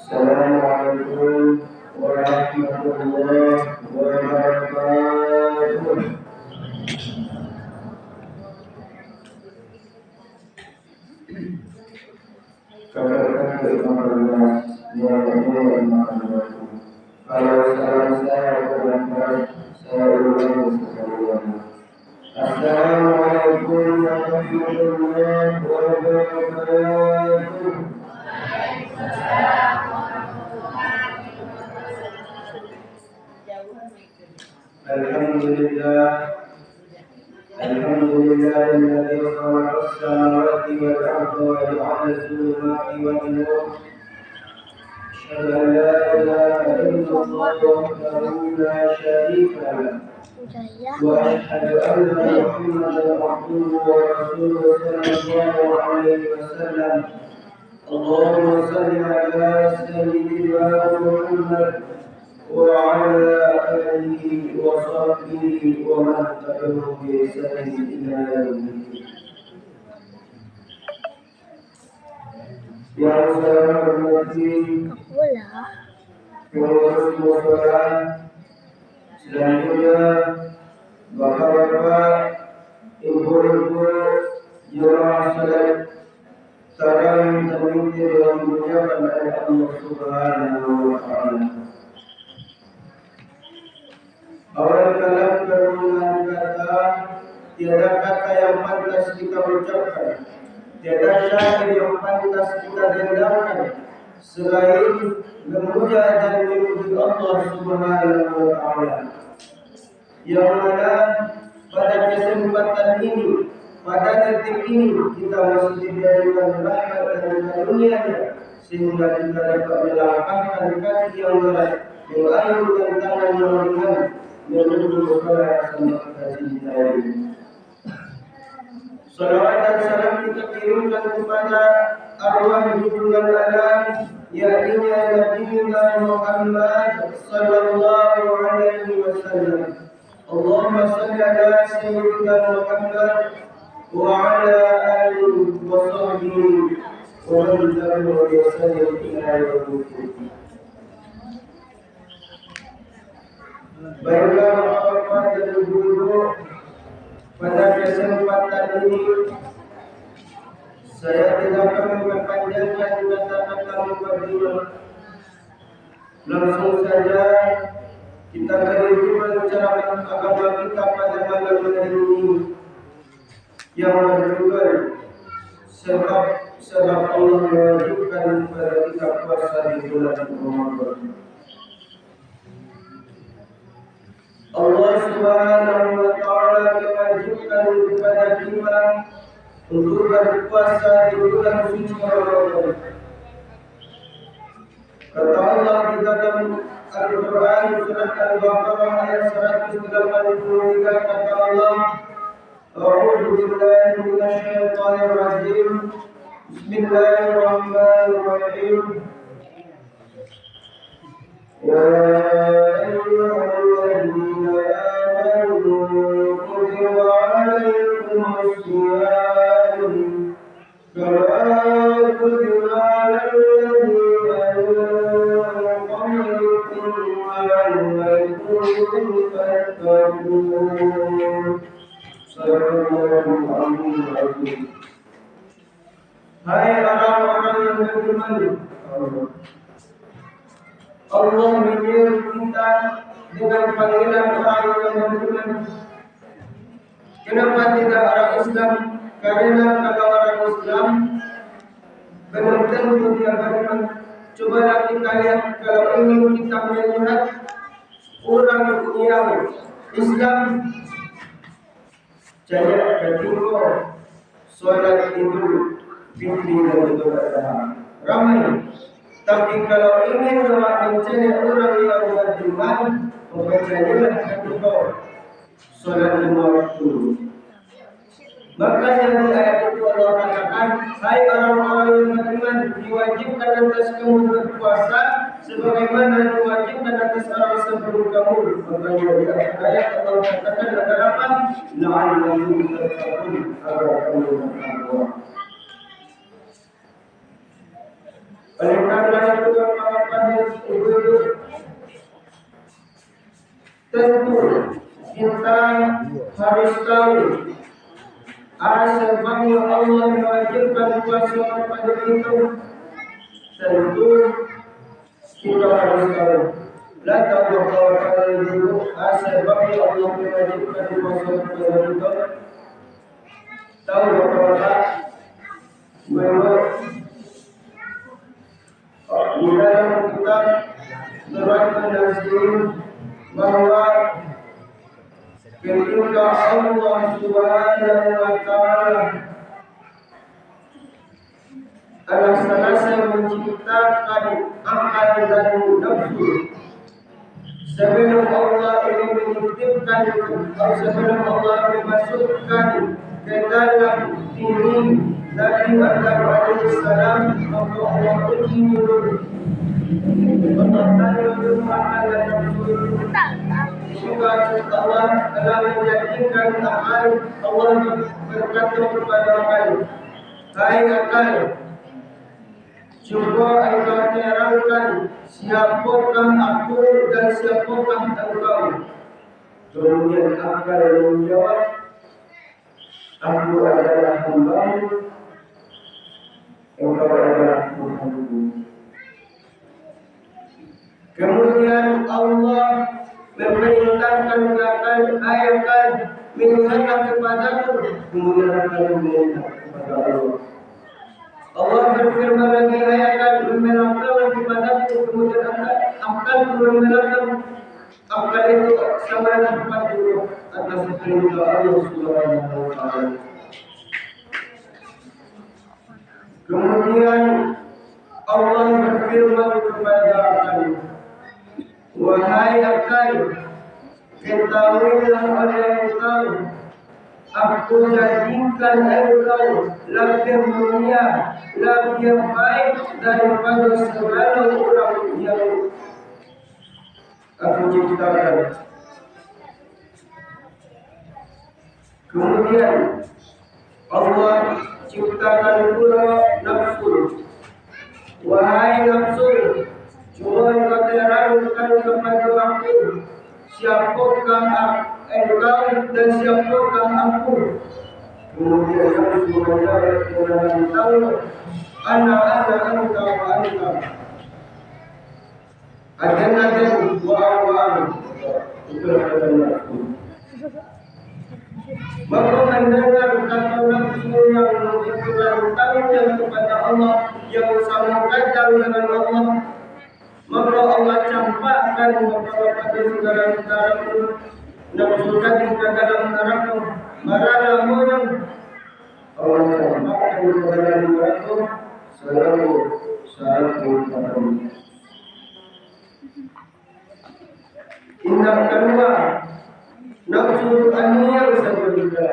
Assalamualaikum warahmatullahi wabarakatuh. Kalau salam saya berangkat, saya ulangi sekalian. Assalamualaikum warahmatullahi wabarakatuh. Alhamdulillah, alhamdulillah alladzi khalaqa as-samawati wal arda wa ja'ala az-zulumati wan nur. Asyhadu an la ilaha illallah wahdahu la syarika lahu. وأشهد أن محمدا عبده ورسوله صلى الله عليه وسلم. اللهم صل على سيدنا محمد وعلى آله وصحبه ومن تبعهم بإحسان إلى يوم الدين. Yang saya hormati pengurus musyawarah, selanjutnya bapak-bapak, ibu-ibu, jemaah salat tarawih terlebih yang dimuliakan oleh Allah Subhanahu wa Ta'ala. Awal kalam dengan kata, tiada kata yang pantas kita ucapkan, tiada syair yang pantas kita dengarkan selain memuja dan memuji Allah Subhanahu wa Ta'ala. Yang mana pada kesempatan ini, pada detik ini kita masih diberikan rahmat dan karunia-Nya sehingga kita dapat melangkahkan kaki yang berat, mengayunkan tangan yang ringan menuju kepada sama kasih kita ini. Salawat dan salam kita kirimkan kepada arwah junjungan alam, yakni Nabi Muhammad sallallahu alaihi wasallam. Allahumma salli ala sayyidina Muhammad wa ala alihi wa sahbihi wa man tabi'ahum bi ihsan ila yaumil qiyamah. Baiklah bapak-bapak dan ibu-ibu, pada kesempatan ini saya tidak akan memperpanjangkan kata-kata mukadimah. Langsung saja kita beri pembicarakan agama kita pada malam hari ini yang berjudul sebab Allah mewajibkan kepada kita puasa di bulan Ramadan. Allah Subhanahu wa Ta'ala mewajibkan kepada kita untuk berpuasa di bulan suci Ramadan. Kata Allah di dalam Al-Quran surat Al-Baqarah ayat 183, kata Allah, A'udzu billahi minasy syaithanir rajim. Bismillahirrahmanirrahim. Ya ayyuhalladzina amanu kutiba 'alaikumus shiyam kama kutiba 'alal ladzina Hai orang-orang yang beriman, Allah menyeru kita dengan panggilan orang yang beriman. Kenapa tidak orang Islam? Karena kalau orang Islam belum tentu dia beriman. Cobalah kita lihat, kalau ingin kita melihat orang yang Islam jaya ketika sholat Idul Fitri dan Idul Adha ramai. Tapi kalau ingin mencari orang yang beriman, membacalah ketika sholat lima waktu. Makanya di ayat itu Allah katakan, hai orang-orang yang beriman, diwajibkan atas kamu berpuasa sebagaimana diwajibkan atas orang sebelum kamu. Makanya di akhir ayat Allah katakan agar apa? La'allakum tattaqun, agar kamu bertakwa. Oleh karena itu Bapak-bapak dan Ibu-ibu, tentu kita harus tahu sebab Allah mewajibkan puasa kepada kita. Tentu kita harus tahu. La tahu dulu sebab Allah mewajibkan puasa kepada kita. Tahu Bapak-bapak bahwa di dalam kitab Surat An-Nasr bahwa ketika Allah Subhanahu wa Ta'ala telah selesai menciptakan akal dan nafsu, sebelum Allah ingin menitipkan atau sebelum Allah memasukkan ke dalam diri Nabi Adam alaihissalam, maka Allah uji dulu. Allah tanya dulu akal dan nafsu itu. Juga Allah telah menjadikan akal. Allah berkata kepada akal, hai akal, coba engkau terangkan siapakah aku dan siapakah engkau. Kemudian akal menjawab, aku adalah hamba-Mu, engkau adalah Tuhan-Ku. Kemudian Allah memerintahkan akal, ayakal, mintalah kepadaku. Kemudian akal meminta kepada Allah. Allah berfirman lagi, ayakal, memintalah kepadaku. Kemudian akal memintakan. Akal itu sama cepat dulu atas perintah Allah Subhanahu wa Ta'ala. Kemudian Allah berfirman kepada akal, wahai akal, ketahuilah oleh engkau, aku jadikan engkau lebih mulia, lebih baik daripada segala orang yang aku ciptakan. Kemudian Allah ciptakan pula nafsu. Wahai nafsu, cuma engkau terangkan kepada aku, siapakah engkau dan siapakah aku. Kemudian nafsu menjawab dengan tahu, ana anta wa anta. Adan wa awam. Itulah kata nafsu. Maka mendengar kata nafsu yang menentangnya kepada Allah, yang sama kacau dengan Allah, maka Allah campakkan beberapa saudara-saudara nafsu tadi ke dalam neraka. Maralah moyang Allah campakkan ke dalam neraka selalu satu tahun. Tindak kedua, nafsu aniyah saja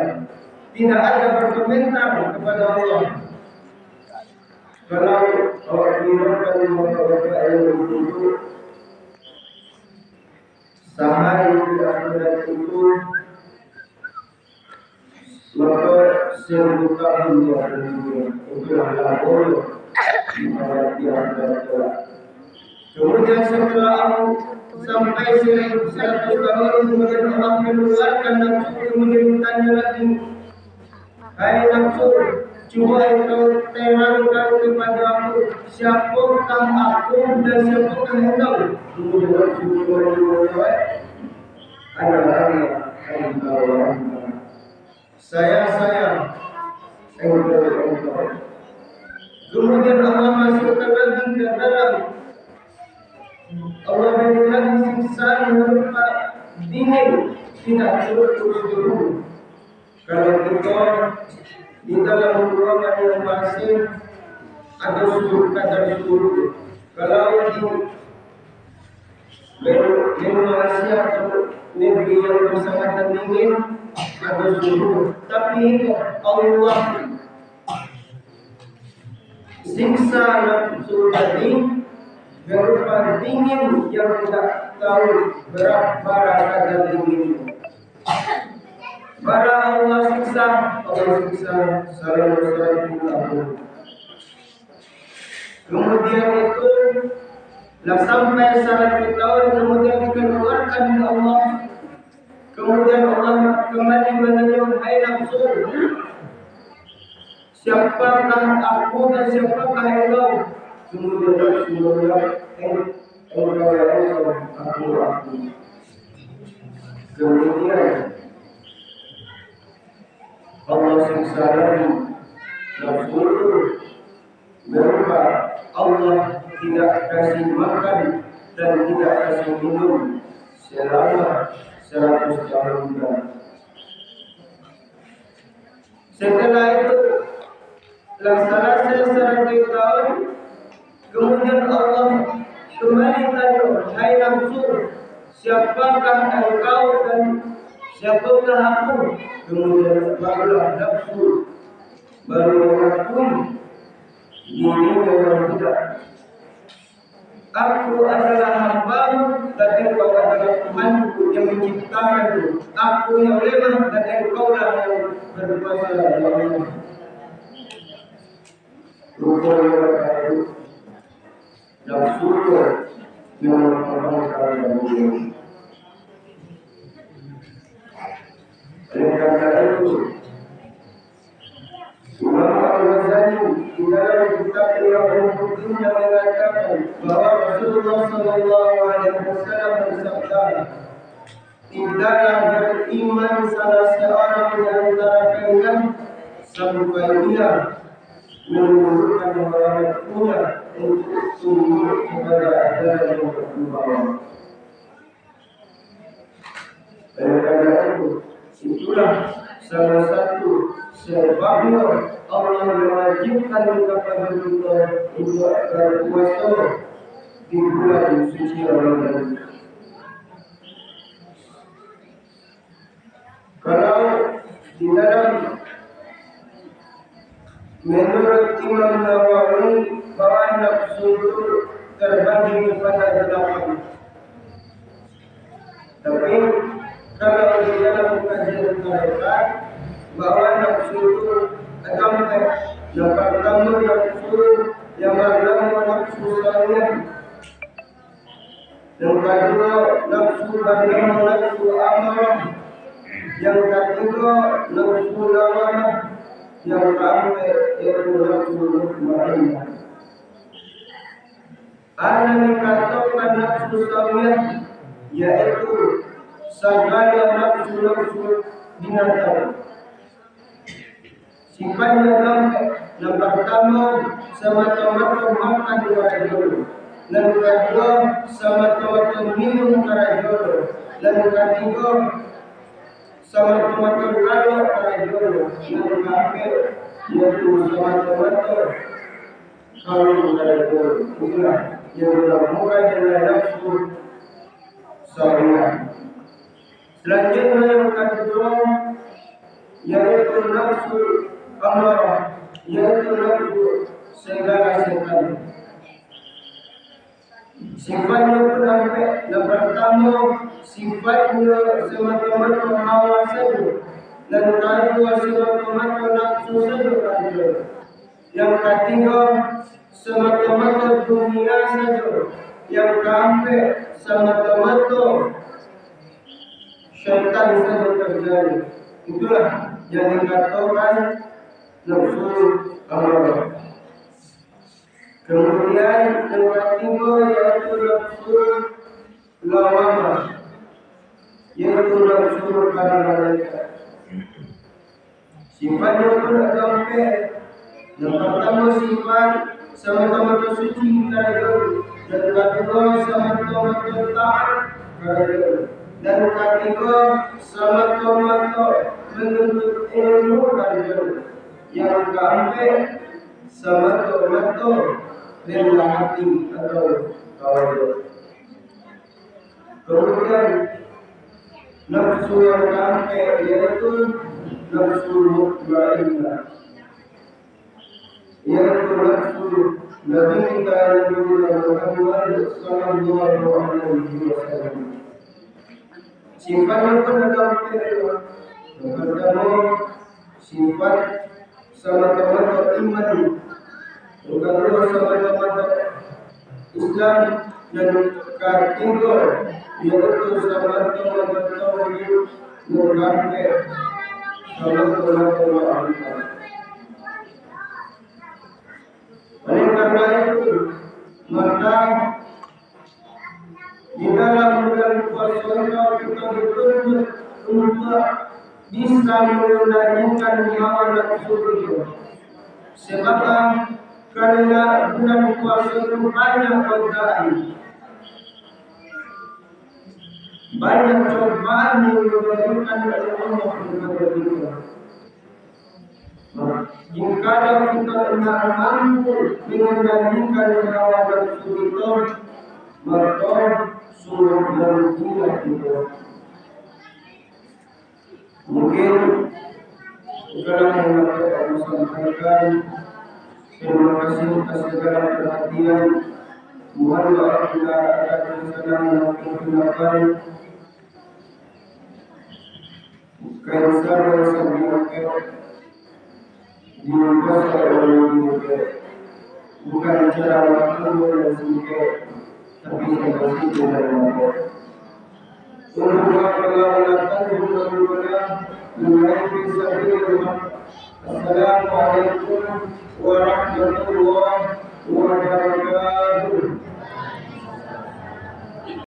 tidak ada berkomentar kepada Allah. Kalau orang dirikan beberapa ayat itu, sahaya di akhirat itu, maka serbuka dunia itu adalah boleh di akhirat. Kemudian setelah sampai 100 tahun kemudian Allah mengeluarkan nafsu, kemudian bertanya lagi, hai nafsu, coba engkau terangkan kepada aku, siapakah aku dan siapakah engkau. Kemudian nafsu menjawab, adalah engkau, saya engkau. Kemudian Allah masukkan lagi ke dalam, Allah berikan siksaan berupa dingin, tidak turut-turut. Kalau kita di dalam ruangan yang basah ada suhu kadar suhu. Kalau di Malaysia atau negeri yang sangat dingin ada suhu. Tapi Allah siksa nafsu tadi berupa dingin yang tidak tahu berat bara kata tinggi. Bara Allah siksa salam. Kemudian itu lah sampai 100 tahun kemudian dikeluarkan oleh Allah. Kemudian Allah kembali menanyakan, hai nafsu, siapakah aku dan siapakah engkau? Kemudian nafsu menjawab, engkau aku. Kemudian Allah siksa lagi nafsu berupa Allah tidak kasih makan dan tidak kasih minum selama 100 tahun. Setelah itu selesai 100 tahun, kemudian Allah kembali tanya, hai nafsu, siapakah engkau dan siapakah aku? Kemudian barulah nafsu mengakui dirinya yang tidak. Aku adalah hamba-Mu dan Engkau adalah Tuhanku yang menciptakanku. Aku yang lemah dan Engkaulah yang berkuasa yang lemah. Rupanya itu nafsu yang merupakan yang oleh karena itu Imam Al-Ghazali di dalam kitab Al-Qur'an mengatakan bahwa Rasulullah SAW bersabda, tidaklah beriman salah seorang di antara kalian sampai dia menurunkan orang-orangnya untuk sungguh kepada ajaran yang berkembang. Oleh karena itu, itulah salah satu sebabnya Allah mewajibkan kepada kita untuk berpuasa di bulan suci Ramadan. Kalau di dalam menurut Imam Nawawi bahwa nafsu itu terbagi kepada 8. Tapi kalau di dalam kajian mereka bahwa nafsu itu ada yang pertama nafsu yang bernama nafsu syahwat, yang kedua nafsu bernama nafsu amarah, yang ketiga nafsu lawamah, yang keempat yaitu nafsu mutmainnah. Ana dikatakan nafsu syahwat yaitu segala nafsu binatang. Sifatnya yang pertama semata-mata makan kepada jodoh, yang kedua semata-mata minum kepada jodoh, yang ketiga semata-mata lalu kepada jodoh, yang keempat yaitu semata-mata kalau kepada jodoh. Itulah yang dilakukan dengan nafsu syahwat. Selanjutnya yang kedua yaitu nafsu amarah, yaitu nafsu segala sesuatu. Sifatnya berapa? Yang pertama sifatnya semata-mata hawa saja, dan kedua semata-mata nafsu saja. Yang ketiga semata-mata dunia saja. Yang keempat semata-mata syaitan saja terjadi. Itulah yang dikatakan nafsu amarah. Kemudian yang ketiga yaitu nafsu lawamah, yaitu nafsu kepada malaikat. Sifatnya pun ada 4. Yang pertama sifat semata-mata suci kepada Allah, dan kedua semata-mata taat kepada Allah, dan ketiga semata-mata menuntut ilmu kepada Allah. Yang keempat semata-mata rendah hati atau tawaduk. Kemudian nafsu yang keempat yaitu nafsu mutmainnah, yaitu nafsu Nabi kita Nabi Muhammad sallallahu alaihi wasallam. Sifat yang penegak pertama sifat sama-sama iman, kedua sama-sama Islam, dan ketiga yaitu sama-sama tauhid murni sama-sama Allah. Oleh karena itu, maka di dalam bulan puasa kita betul-betul untuk bisa mengendalikan hawa nafsu kita. Sebab karena bulan puasa itu banyak godaan, banyak cobaan yang diberikan oleh Allah kepada kita. Jika kita tidak mampu mengendalikan hawa nafsu kita, maka suruh berhentilah kita. Mungkin sekarang yang dapat saya sampaikan. Terima kasih atas segala perhatian. Mohon maaf bila ada kesalahan dan kekurangan. Kaisar yang saya diupas oleh bukan cara waktu dan singkat, tapi sebagai cara untuk melakukan hubungan mulai bisa. Assalamualaikum warahmatullahi wabarakatuh.